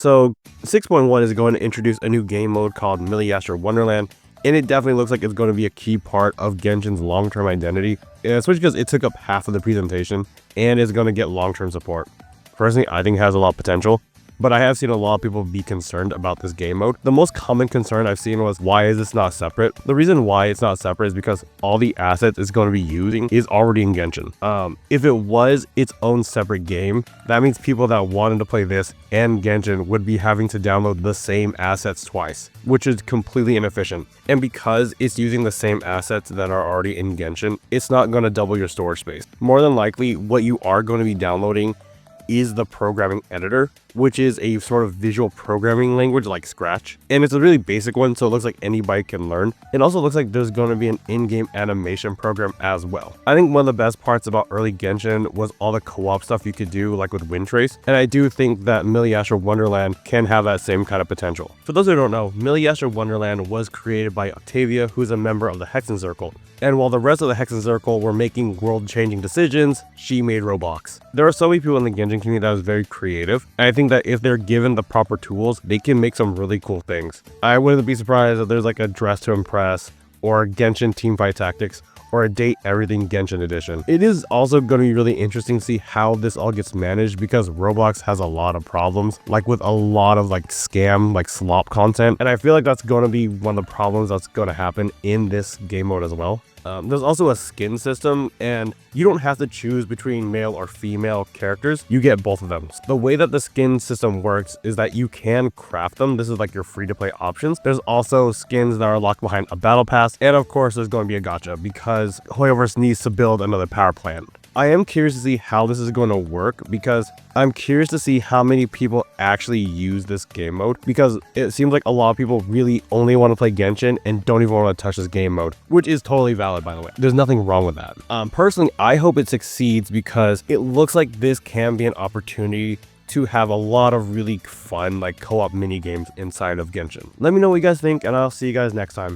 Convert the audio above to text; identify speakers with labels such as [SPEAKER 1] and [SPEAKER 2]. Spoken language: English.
[SPEAKER 1] So 6.1 is going to introduce a new game mode called Milliasher Wonderland, and it definitely looks like it's going to be a key part of Genshin's long-term identity, especially because it took up half of the presentation and is going to get long-term support. Personally, I think it has a lot of potential, but I have seen a lot of people be concerned about this game mode. The most common concern I've seen was, why is this not separate? The reason why it's not separate is because all the assets it's going to be using is already in Genshin. If it was its own separate game, that means people that wanted to play this and Genshin would be having to download the same assets twice, which is completely inefficient. And because it's using the same assets that are already in Genshin, it's not going to double your storage space. More than likely, what you are going to be downloading is the programming editor, which is a sort of visual programming language like Scratch. And it's a really basic one, so it looks like anybody can learn. It also looks like there's going to be an in-game animation program as well. I think one of the best parts about early Genshin was all the co-op stuff you could do, like with Windtrace. And I do think that Milliasher Wonderland can have that same kind of potential. For those who don't know, Milliasher Wonderland was created by Octavia, who's a member of the Hexen Circle. And while the rest of the Hexen Circle were making world-changing decisions, she made Roblox. There are so many people in the Genshin community that was very creative, and I think that if they're given the proper tools, they can make some really cool things. I wouldn't be surprised if there's like a Dress to Impress, or a Genshin Teamfight Tactics, or a Date Everything Genshin edition. It is also going to be really interesting to see how this all gets managed, because Roblox has a lot of problems, like with a lot of like scam, like slop content. And I feel like that's going to be one of the problems that's going to happen in this game mode as well. There's also a skin system, and you don't have to choose between male or female characters. You get both of them. The way that the skin system works is that you can craft them. This is like your free-to-play options. There's also skins that are locked behind a battle pass, and of course there's going to be a gacha because Hoyoverse needs to build another power plant. I am curious to see how this is going to work, because I'm curious to see how many people actually use this game mode, because it seems like a lot of people really only want to play Genshin and don't even want to touch this game mode, which is totally valid, by the way. There's nothing wrong with that. Personally, I hope it succeeds, because it looks like this can be an opportunity to have a lot of really fun like co-op mini games inside of Genshin. Let me know what you guys think, and I'll see you guys next time.